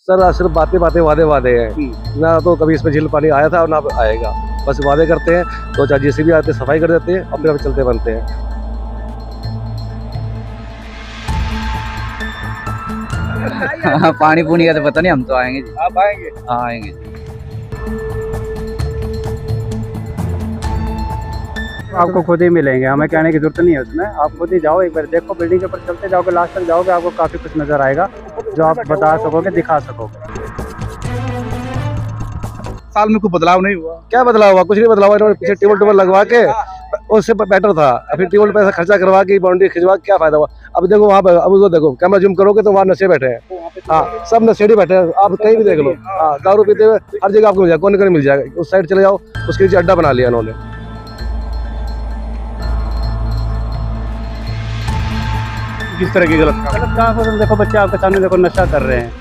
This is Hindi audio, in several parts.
सर सिर्फ बातें बातें वादे वादे हैं ना, तो कभी इसमें झील पानी आया था और ना अब आएगा। बस वादे करते हैं, तो चाहे जैसे भी आते हैं सफाई कर देते हैं और फिर अब चलते बनते हैं। पानी पूनी का तो पता नहीं, हम तो आएंगे जी। आप आएंगे? हाँ आएंगे जी। आपको खुद ही मिलेंगे, हमें कहने की जरूरत नहीं है उसमें। आप खुद ही जाओ, एक बार देखो, बिल्डिंग के ऊपर चलते जाओगे, लास्ट तक जाओगे, आपको काफी कुछ नजर आएगा जो आप बता सकोगे, दिखा सकोगे। साल में कोई बदलाव नहीं हुआ? क्या बदलाव हुआ? कुछ नहीं बदलाव हुआ। इन्होंने पीछे टेबल टेबल लगवा के उससे बेटर था, फिर टेबल पैसा खर्चा करवा के बाउंड्री खिंचवा के क्या फायदा हुआ? अब देखो वहाँ पे, अब उसको देखो, कैमरा जूम करोगे तो वहाँ नशे बैठे हैं। हाँ, सब नशेड़ी बैठे हैं, आप कहीं भी देख लो। हाँ, दारू पीते हुए हर जगह आपको मिल जाएगा, कोने कोने मिल जाएगा। उस साइड चले जाओ, उसके नीचे अड्डा बना लिया इन्होंने। किस तरह की गलत काम? देखो बच्चे आपके सामने देखो नशा कर रहे हैं,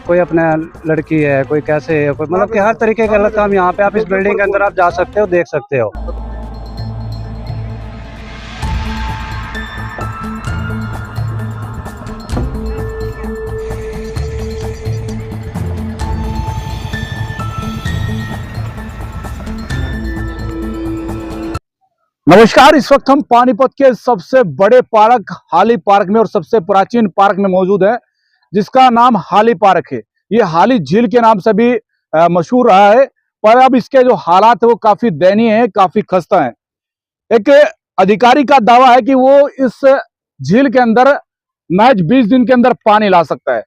कोई अपना लड़की है, कोई कैसे है, कोई मतलब कि हर तरीके का गलत काम यहाँ पे। आप इस बिल्डिंग के अंदर आप जा सकते हो, देख सकते हो। नमस्कार, इस वक्त हम पानीपत के सबसे बड़े पार्क हाली पार्क में और सबसे प्राचीन पार्क में मौजूद है, जिसका नाम हाली पार्क है। ये हाली झील के नाम से भी मशहूर रहा है, पर अब इसके जो हालात है वो काफी दयनीय है, काफी खस्ता है। एक अधिकारी का दावा है कि वो इस झील के अंदर महज 20 दिन के अंदर पानी ला सकता है।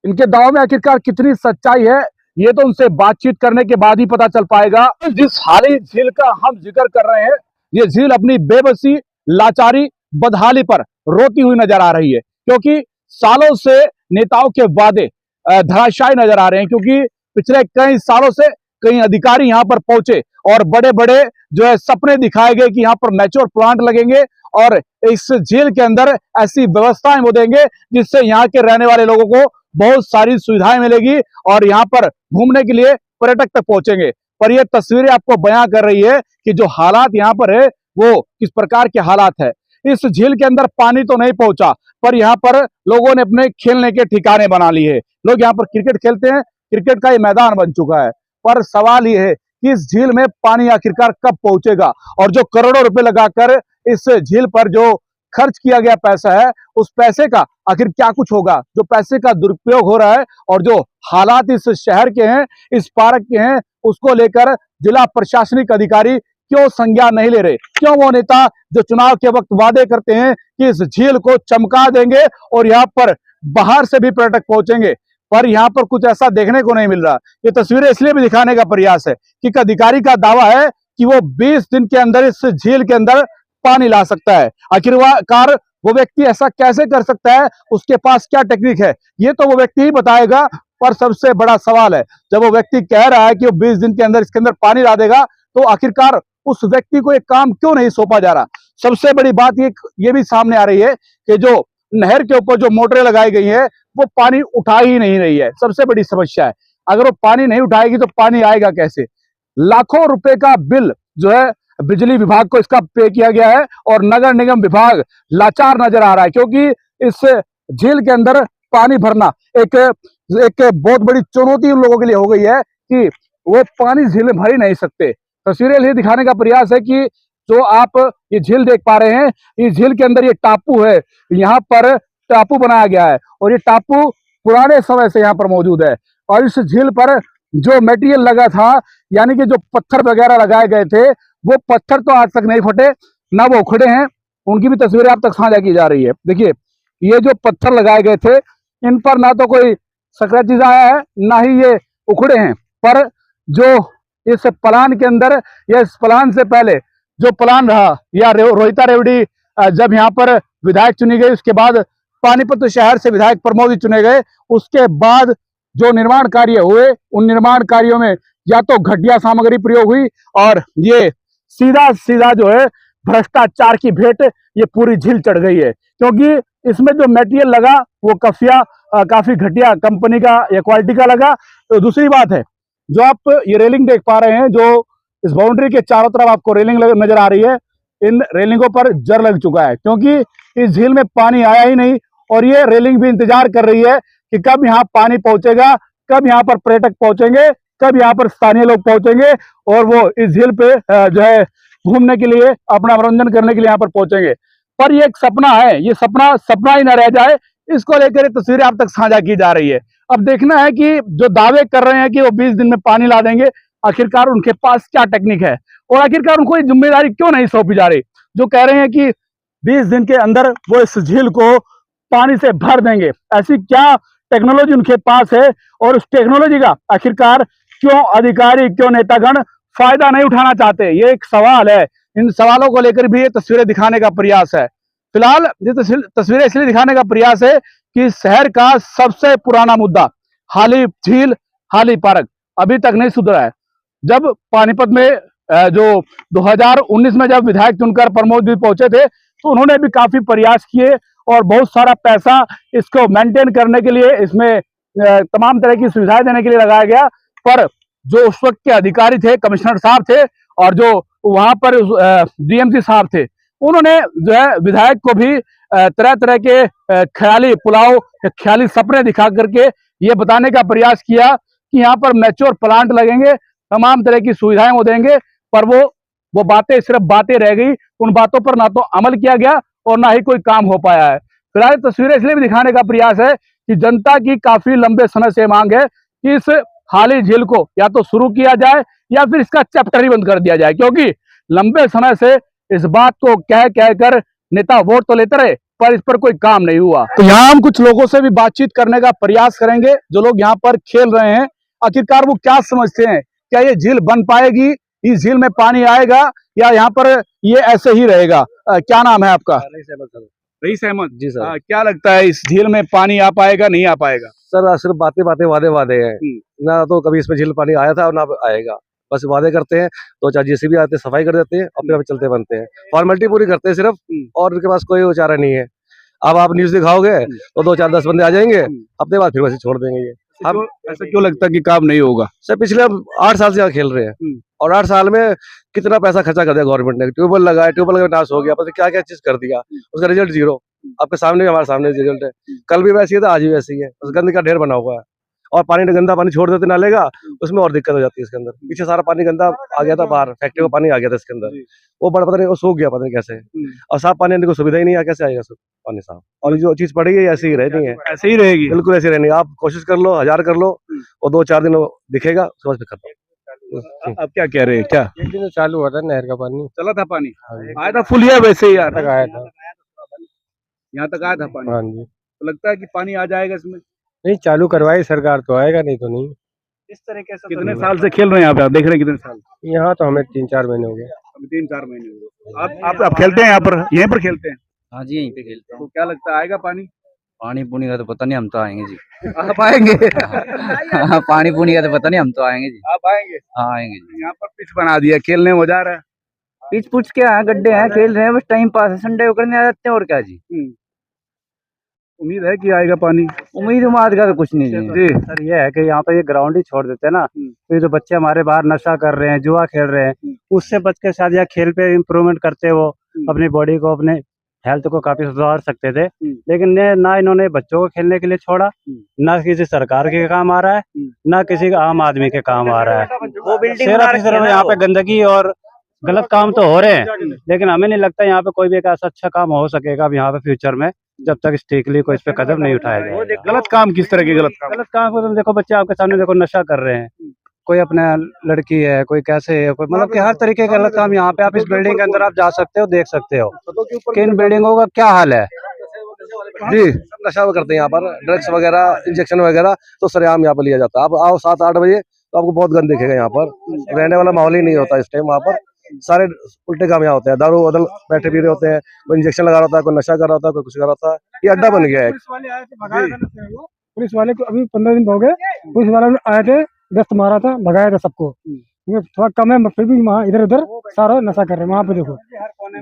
इनके दावे में आखिरकार कितनी सच्चाई है, ये तो उनसे बातचीत करने के बाद ही पता चल पाएगा। जिस हाली झील का हम जिक्र कर रहे हैं, ये झील अपनी बेबसी, लाचारी, बदहाली पर रोती हुई नजर आ रही है, क्योंकि सालों से नेताओं के वादे धराशायी नजर आ रहे हैं। क्योंकि पिछले कई सालों से कई अधिकारी यहाँ पर पहुंचे और बड़े बड़े जो है सपने दिखाए गए कि यहाँ पर मैच्योर प्लांट लगेंगे और इस झील के अंदर ऐसी व्यवस्थाएं वो देंगे जिससे यहाँ के रहने वाले लोगों को बहुत सारी सुविधाएं मिलेगी और यहाँ पर घूमने के लिए पर्यटक तक पहुंचेंगे। पर यह तस्वीरें आपको बयां कर रही है कि जो हालात यहाँ पर है वो किस प्रकार के हालात है। इस झील के अंदर पानी तो नहीं पहुंचा, पर यहाँ पर लोगों ने अपने खेलने के ठिकाने बना लिए हैं। लोग यहाँ पर क्रिकेट खेलते हैं, क्रिकेट का ये मैदान बन चुका है। पर सवाल ये है कि इस झील में पानी आखिरकार कब पहुंचेगा, और जो करोड़ों रुपए लगाकर इस झील पर जो खर्च किया गया पैसा है, उस पैसे का आखिर क्या कुछ होगा? जो पैसे का दुरुपयोग हो रहा है और जो हालात इस शहर के हैं, इस पार्क के हैं, उसको लेकर जिला प्रशासनिक अधिकारी क्यों संज्ञान नहीं ले रहे? क्यों वो नेता जो चुनाव के वक्त वादे करते हैं कि इस झील को चमका देंगे और यहाँ पर बाहर से भी पर्यटक पहुंचेंगे, पर यहाँ पर कुछ ऐसा देखने को नहीं मिल रहा। ये तस्वीरें इसलिए भी दिखाने का प्रयास है कि एक अधिकारी का दावा है कि वो 20 दिन के अंदर इस झील के अंदर पानी ला सकता है। आखिरकार वो व्यक्ति ऐसा कैसे कर सकता है? उसके पास क्या टेक्निक है? ये तो वो व्यक्ति ही बताएगा। पर सबसे बड़ा सवाल है, जब वो व्यक्ति कह रहा है कि वो 20 दिन के अंदर इसके अंदर पानी ला देगा, तो आखिरकार उस व्यक्ति को एक काम क्यों नहीं सौंपा जा रहा? सबसे बड़ी बात ये भी सामने आ रही है कि जो नहर के ऊपर जो मोटरें लगाई गई है वो पानी उठा ही नहीं रही है। सबसे बड़ी समस्या है, अगर वो पानी नहीं उठाएगी तो पानी आएगा कैसे? लाखों रुपए का बिल जो है बिजली विभाग को इसका पे किया गया है और नगर निगम विभाग लाचार नजर आ रहा है, क्योंकि इस झील के अंदर पानी भरना एक बहुत बड़ी चुनौती उन लोगों के लिए हो गई है कि वो पानी झील में भर ही नहीं सकते। तस्वीरें लिए दिखाने का प्रयास है कि जो आप ये झील देख पा रहे हैं, इस झील के अंदर ये टापू है, यहाँ पर टापू बनाया गया है और ये टापू पुराने समय से यहाँ पर मौजूद है। और इस झील पर जो मटेरियल लगा था, यानी कि जो पत्थर वगैरह लगाए गए थे, वो पत्थर तो आज तक नहीं फटे, ना वो उखड़े हैं। उनकी भी तस्वीरें आप तक साझा की जा रही है। देखिए, ये जो पत्थर लगाए गए थे, इन पर ना तो कोई स्क्रैचेस आया है, ना ही ये उखड़े हैं। पर जो इस प्लान के अंदर या इस प्लान से पहले जो प्लान रहा, या रोहिता रेवड़ी जब यहाँ पर विधायक चुनी गई, उसके बाद पानीपत शहर से विधायक प्रमोद चुने गए, उसके बाद जो निर्माण कार्य हुए, उन निर्माण कार्यों में या तो घटिया सामग्री प्रयोग हुई और ये सीधा सीधा जो है भ्रष्टाचार की भेंट ये पूरी झील चढ़ गई है। क्योंकि इसमें जो मटेरियल लगा वो काफी घटिया कंपनी का या क्वालिटी का लगा। तो दूसरी बात है, जो आप ये रेलिंग देख पा रहे हैं, जो इस बाउंड्री के चारों तरफ आपको रेलिंग नजर आ रही है, इन रेलिंगों पर जर लग चुका है, क्योंकि इस झील में पानी आया ही नहीं और ये रेलिंग भी इंतजार कर रही है कि कब यहाँ पानी पहुंचेगा, कब यहाँ पर पर्यटक पहुंचेंगे, कब यहाँ पर स्थानीय लोग पहुंचेंगे और वो इस झील पे जो है घूमने के लिए, अपना मनोरंजन करने के लिए यहाँ पर पहुंचेंगे। पर ये एक सपना है, ये सपना सपना ही न रह जाए, इसको लेकर ये तस्वीरें आप तक साझा की जा रही है। अब देखना है कि जो दावे कर रहे हैं कि वो 20 दिन में पानी ला देंगे, आखिरकार उनके पास क्या टेक्निक है और आखिरकार उनको ये जिम्मेदारी क्यों नहीं सौंपी जा रही। जो कह रहे हैं कि 20 दिन के अंदर वो इस झील को पानी से भर देंगे, ऐसी क्या टेक्नोलॉजी उनके पास है और उस टेक्नोलॉजी का आखिरकार क्यों अधिकारी, क्यों नेतागण फायदा नहीं उठाना चाहते, ये एक सवाल है। इन सवालों को लेकर भी ये तस्वीरें दिखाने का प्रयास है। फिलहाल ये तस्वीरें इसलिए दिखाने का प्रयास है कि शहर का सबसे पुराना मुद्दा हाली झील, हाली पार्क अभी तक नहीं सुधरा है। जब पानीपत में जो 2019 में जब विधायक चुनकर प्रमोद जी पहुंचे थे, तो उन्होंने भी काफी प्रयास किए और बहुत सारा पैसा इसको मेंटेन करने के लिए, इसमें तमाम तरह की सुविधाएं देने के लिए लगाया गया। पर जो उस वक्त के अधिकारी थे, कमिश्नर साहब थे और जो वहां पर डीएमसी साहब थे, उन्होंने जो है विधायक को भी तरह तरह के ख्याली पुलाव, ख्याली सपने दिखा करके ये बताने का प्रयास किया कि यहाँ पर मैच्योर प्लांट लगेंगे, तमाम तरह की सुविधाएं वो देंगे। पर वो बातें सिर्फ बातें रह गई, उन बातों पर ना तो अमल किया गया और ना ही कोई काम हो पाया है। फिलहाल तस्वीरें इसलिए भी दिखाने का प्रयास है कि जनता की काफी लंबे समय से मांग है कि इस हाली झील को या तो शुरू किया जाए या फिर इसका चैप्टर ही बंद कर दिया जाए, क्योंकि लंबे समय से इस बात को कह कर नेता वोट तो लेते रहे पर इस पर कोई काम नहीं हुआ। तो यहाँ हम कुछ लोगों से भी बातचीत करने का प्रयास करेंगे, जो लोग यहाँ पर खेल रहे हैं, आखिरकार वो क्या समझते हैं, क्या ये झील बन पाएगी, इस झील में पानी आएगा या यहाँ पर ये ऐसे ही रहेगा। क्या नाम है आपका? रईस अहमद जी सर। क्या लगता है इस झील में पानी आ पाएगा, नहीं आ पाएगा? सर सिर्फ बातें बातें वादे वादे हैं, ना तो कभी इसमें झील पानी आया था और ना आएगा। बस वादे करते हैं, दो चार जेसीबी आते हैं, सफाई कर देते हैं, अपने चलते बनते हैं, फॉर्मेलिटी पूरी करते हैं सिर्फ, और उनके पास कोई चारा नहीं है। अब आप न्यूज दिखाओगे तो 2 4 10 बंदे आ जाएंगे, हफ्ते बाद फिर वैसे छोड़ देंगे। ये अब ऐसा क्यों लगता है कि काम नहीं होगा? सर पिछले 8 साल से यहाँ खेल रहे हैं और 8 साल में कितना पैसा खर्चा कर दिया गवर्नमेंट ने। ट्यूबवेल लगाया, ट्यूबवेल का नाश हो गया, पता क्या क्या चीज कर दिया, उसका रिजल्ट जीरो। आपके सामने, हमारे सामने रिजल्ट है। कल भी वैसी है तो आज भी वैसी है, उस गंद का ढेर बना हुआ है और पानी गंदा पानी छोड़ देते नाले का, उसमें और दिक्कत हो जाती है। इसके अंदर पीछे सारा पानी गंदा आ गया था, बाहर फैक्ट्री का पानी आ गया था इसके अंदर, वो बड़ा पता नहीं वो सूख गया, पता नहीं कैसे। और साफ पानी आने की सुविधा ही नहीं है, कैसे आएगा पानी साफ? और जो चीज पड़ी है ऐसी ही रहनी है, ऐसे ही रहेगी, बिल्कुल ऐसी रहनी है। आप कोशिश कर लो, 1000 कर लो, और 2 4 दिन दिखेगा, उसके बाद फिर खत्म। अब क्या कह रहे हैं? क्या एक दिन चालू हुआ था नहर का पानी, चला था पानी? आया था फुल, या वैसे ही तक आया था। यहाँ तक आया था पानी? हाँ जी, तो लगता है कि पानी आ जाएगा इसमें? नहीं चालू करवाई सरकार तो आएगा, नहीं तो नहीं। इस तरीके से कितने साल से खेल रहे हैं यहाँ पे, आप देख रहे हैं कितने साल? यहाँ तो हमें 3 4 महीने हो गए। अभी 3 4 महीने हुए। आप खेलते हैं यहाँ पर, यहीं पर खेलते हैं? हाँ जी, यहीं पे खेलता तो हूँ। क्या लगता है आएगा पानी? पानी पूनी का तो पता नहीं, हम तो आएंगे जी। आप आएंगे? हाँ, पानी पूनी का तो पता नहीं, हम तो आएंगे जी। आप आएंगे? हाँ आएंगे जी। यहाँ पर पिच बना दिया, खेलने में मजा आ रहा है। पिच पुच क्या है, गड्ढे हैं, खेल रहे हैं, बस टाइम पास है, संडे को करने आ जाते हैं और क्या जी। उम्मीद है कि आएगा पानी? उम्मीद उम्मीद का तो कुछ नहीं जी। जी सर ये है कि यहाँ पे ये ग्राउंड ही छोड़ देते हैं ना, तो ये जो बच्चे हमारे बाहर नशा कर रहे हैं, जुआ खेल रहे हैं, उससे बच के शायद यहाँ खेल पे इम्प्रूवमेंट करते वो अपनी बॉडी को, अपने हेल्थ को काफी सुधार सकते थे। लेकिन ना इन्होंने बच्चों को खेलने के लिए छोड़ा, ना किसी सरकार के काम आ रहा है, ना किसी आम आदमी के काम आ रहा है। वो बिल्डिंग सिर्फ यहाँ पे गंदगी और गलत काम तो हो रहे हैं, लेकिन हमें नहीं लगता यहाँ पे कोई भी एक ऐसा अच्छा काम हो सकेगा अब यहाँ पे फ्यूचर में, जब तक स्ट्रिक्टली कोई इस पे कदम नहीं उठाया जाएगा। गलत काम किस तरह के गलत काम? को तुम देखो, बच्चे आपके सामने देखो नशा कर रहे हैं, कोई अपना लड़की है, कोई कैसे है, कोई मतलब कि हर तरीके का गलत काम यहाँ पे आप इस बिल्डिंग के अंदर आप जा सकते हो, देख सकते हो कि इन बिल्डिंगों का क्या हाल है। जी नशा करते हैं यहाँ पर, ड्रग्स वगैरह, इंजेक्शन वगैरह तो सरेआम यहाँ पर लिया जाता है। आप आओ 7 8 बजे तो आपको बहुत गंद दिखेगा यहाँ पर, रहने वाला माहौल ही नहीं होता इस टाइम। वहाँ पर सारे उल्टे काम यहाँ होते हैं, दारू बदल बैठे पी रहे होते हैं, कोई इंजेक्शन लगा रहा होता है, कोई नशा कर रहा होता है, कोई कुछ कर रहा होता है। ये अड्डा बन गया है। पुलिस वाले को अभी 15 दिन हो गए, पुलिस वाले आए थे, दस्त मारा था, भगाया था सबको। ये थोड़ा कम है, फिर भी वहाँ इधर उधर सारा नशा कर रहे हैं। वहाँ पे देखो,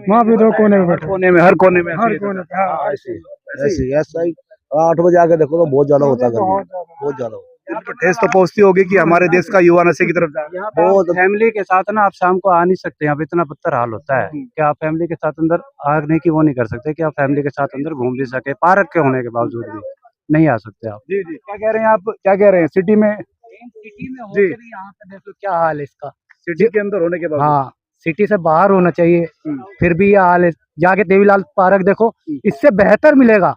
वहाँ पे देखो, कोने में बैठे, कोने में, हर कोने में, हर कोने पे। हाँ, ऐसा ही 8 बजे आके देखो तो बहुत ज्यादा होता है, बहुत ज्यादा। तो ठेस तो पहुंचती होगी कि हमारे देश का युवा नशे की तरफ जा रहा है। वो फैमिली के साथ ना आप शाम को आ नहीं सकते, यहाँ पे इतना बदतर हाल होता है कि आप फैमिली के साथ अंदर आने की वो नहीं कर सकते कि आप फैमिली के साथ अंदर घूम भी सके, पार्क के होने के बावजूद भी। नहीं आ सकते आप। जी जी, क्या कह रहे हैं आप, क्या कह रहे हैं सिटी में, सिटी में जी। होकर भी यहाँ पे देखो क्या हाल है इसका। सिटी के अंदर होने के बाद? हाँ, सिटी से बाहर होना चाहिए, फिर भी ये हाल है। जाके देवीलाल पार्क देखो, इससे बेहतर मिलेगा।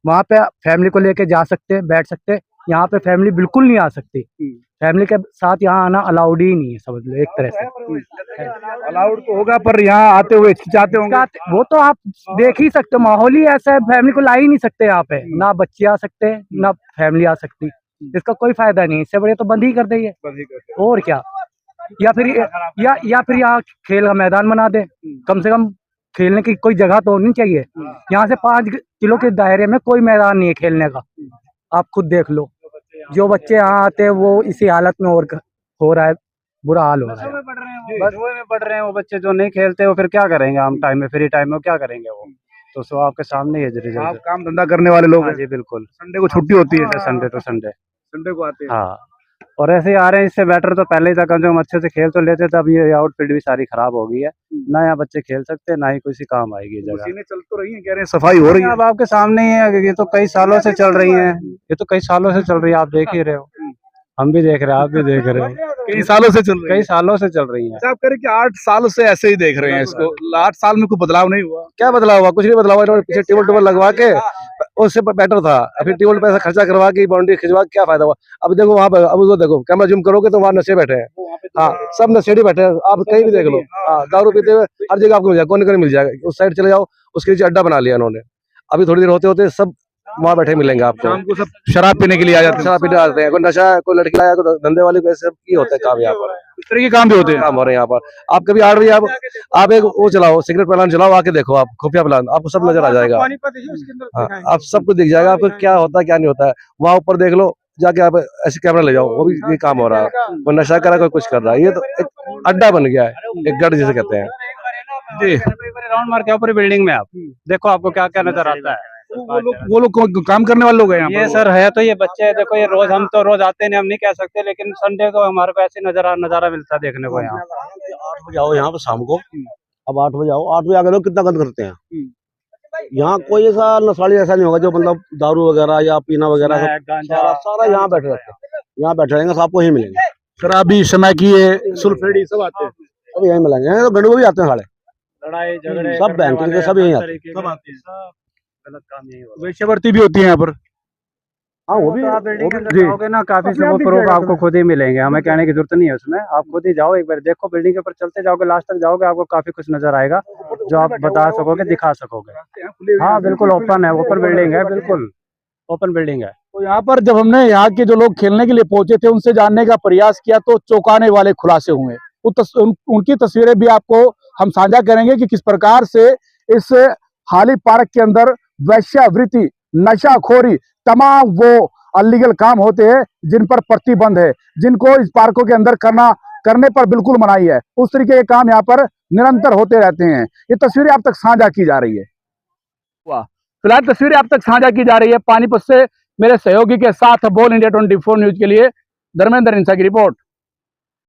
वहाँ पे फैमिली को लेके जा सकते हैं, बैठ सकते हैं। यहाँ पे फैमिली बिल्कुल नहीं आ सकती। फैमिली के साथ यहाँ आना अलाउड ही नहीं है, समझ लो एक तरह से। अलाउड तो होगा पर यहाँ आते हुए हिचकिचाते होंगे। वो तो आप देख ही सकते हो, माहौल ही ऐसा है, फैमिली को ला ही नहीं सकते यहाँ पे। ना बच्चे आ सकते हैं, ना फैमिली आ सकती। इसका कोई फायदा नहीं है, इससे बढ़िया तो बंद ही कर देंगे। और क्या, या फिर यहाँ खेल का मैदान बना दे, कम से कम खेलने की कोई जगह तो होनी चाहिए। यहाँ से 5 किलो के दायरे में कोई मैदान नहीं है खेलने का। आप खुद देख लो, जो बच्चे यहाँ आते हैं वो इसी हालत में और हो रहा है, बुरा हाल हो रहा है। बस वो में पढ़ रहे हैं वो बच्चे जो नहीं खेलते, वो फिर क्या करेंगे? हम टाइम में, फ्री टाइम में क्या करेंगे वो? तो सो आपके सामने ही है आप रिजल्ट। काम धंधा करने वाले लोग हाँ हैं, जी बिल्कुल, संडे को छुट्टी होती है, संडे तो संडे। संडे को आते हैं। हाँ, और ऐसे ही आ रहे हैं, इससे बेटर तो पहले ही था, कम से कम अच्छे से खेल तो लेते थे। अब ये आउटफील्ड भी सारी खराब हो गई है, ना यहाँ बच्चे खेल सकते, ना ही किसी काम आएगी ये जगह। मशीनें चल तो रही हैं, कह रहे हैं सफाई हो रही है। अब आपके सामने ही है, ये तो कई सालों से चल रही हैं, ये तो कई सालों से चल रही है, आप देख ही रहे हो, हम भी देख रहे हैं, आप भी देख रहे हो, कई सालों से चल रही कई है। सालों से चल रही हैं। अच्छा, आप कह रहे हैं कि 8 साल से ऐसे ही देख रहे हैं इसको, 8 साल में कोई बदलाव नहीं हुआ? क्या बदलाव हुआ? कुछ नहीं बदलाव हुआ। इन्होंने पीछे टेबल लगवा के उससे बेटर था। अभी टेबल पैसा खर्चा करवा के बाउंड्री खिंचवा के क्या फायदा हुआ? अब देखो वहाँ पे, अब उसको देखो, कैमरा जूम करोगे तो वहाँ नशे बैठे हैं। हाँ, सब नशेड़ी बैठे हैं, आप कहीं भी देख लो। हाँ, दारू पीते हुए हर जगह आपको मिल जाएगा, कोने कोने मिल जाएगा। उस साइड चले जाओ, उसके नीचे अड्डा बना लिया इन्होंने। अभी थोड़ी देर होते होते सब वहाँ बैठे मिलेंगे आपको। शाम को सब शराब पीने के लिए आ जाते हैं, शराब पीने आते हैं, कोई नशा, कोई लड़की लाया, कोई धंधे वाले, कोई सब की होता है काम यहाँ पर। इस तरह के काम भी होते हैं। काम हो रहे हैं यहाँ पर। आप कभी 8 बजे आप एक वो चलाओ, सिगरेट प्लान चलाओ, आके देखो आप, खुफिया प्लान, आपको सब नजर आ जाएगा। हाँ, आप सब कुछ दिख जाएगा आपको, क्या होता है क्या नहीं होता है। वहाँ ऊपर देख लो जाके, आप ऐसे कैमरा ले जाओ, वो भी ये काम हो रहा है। कोई नशा कर रहा है, कोई कुछ कर रहा है। ये तो एक अड्डा बन गया है, एक गढ़ जिसे कहते हैं। जी, राउंड मार के ऊपर बिल्डिंग में आप देखो, आपको क्या क्या नजर आता है। वो लोग काम करने वाले लोग हैं यहाँ ये पर। सर है तो ये बच्चे हैं, देखो ये रोज, हम तो रोज आते नहीं, हम नहीं कह सकते, लेकिन संडे को हमारे को ऐसे नजारा मिलता है देखने को यहाँ। 8 बजे आओ यहाँ पे शाम को, अब 8 बजे आओ, 8 बजे आकर लोग कितना गंद करते हैं। यहाँ कोई ऐसा नशाली ऐसा नहीं होगा जो मतलब दारू वगैरह या पीना वगैरह सारा यहाँ बैठे रहते हैं, यहाँ बैठे रहेंगे, सबको यही मिलेंगे। शराबी, शमैकी, सुल्फेड़ी सब आते हैं। सब यही मिलेंगे, तो गंडू भी आते हैं साले, लड़ाई झगड़े सब बैंक के सब यही आते हैं। सब आते हैं। गलत काम यही होता है। वेश्यावृत्ति भी होती है यहाँ पर। हाँ वो भी, तो आप बिल्डिंग के अंदर जी। जाओगे ना, काफी सब प्रूफ आपको खुद ही मिलेंगे, हमें कहने की जरूरत नहीं है उसमें। आप खुद ही जाओ, एक बार देखो, बिल्डिंग के ऊपर चलते जाओगे, लास्ट तक जाओगे, आपको काफी कुछ नजर आएगा जो आप बता सकोगे, दिखा सकोगे। हाँ बिल्कुल ओपन है, ओपन बिल्डिंग है, बिल्कुल ओपन बिल्डिंग है। तो यहाँ पर जब हमने यहाँ के जो लोग खेलने के लिए पहुंचे थे उनसे जानने का प्रयास किया तो चौंकाने वाले खुलासे हुए। उनकी तस्वीरें भी आपको हम साझा करेंगे कि किस प्रकार से इस हाली पार्क के अंदर वैश्यावृत्ति, नशाखोरी, तमाम वो अलीगल काम होते हैं जिन पर प्रतिबंध है, जिनको इस पार्कों के अंदर करने पर बिल्कुल मनाही है। उस तरीके के काम यहाँ पर निरंतर होते रहते हैं। ये तस्वीरें आप तक साझा की जा रही है। वाह, फिलहाल तस्वीरें आप तक साझा की जा रही है पानीपत से। मेरे सहयोगी के साथ बॉल इंडिया 24 न्यूज के लिए धर्मेंद्र इंसा की रिपोर्ट।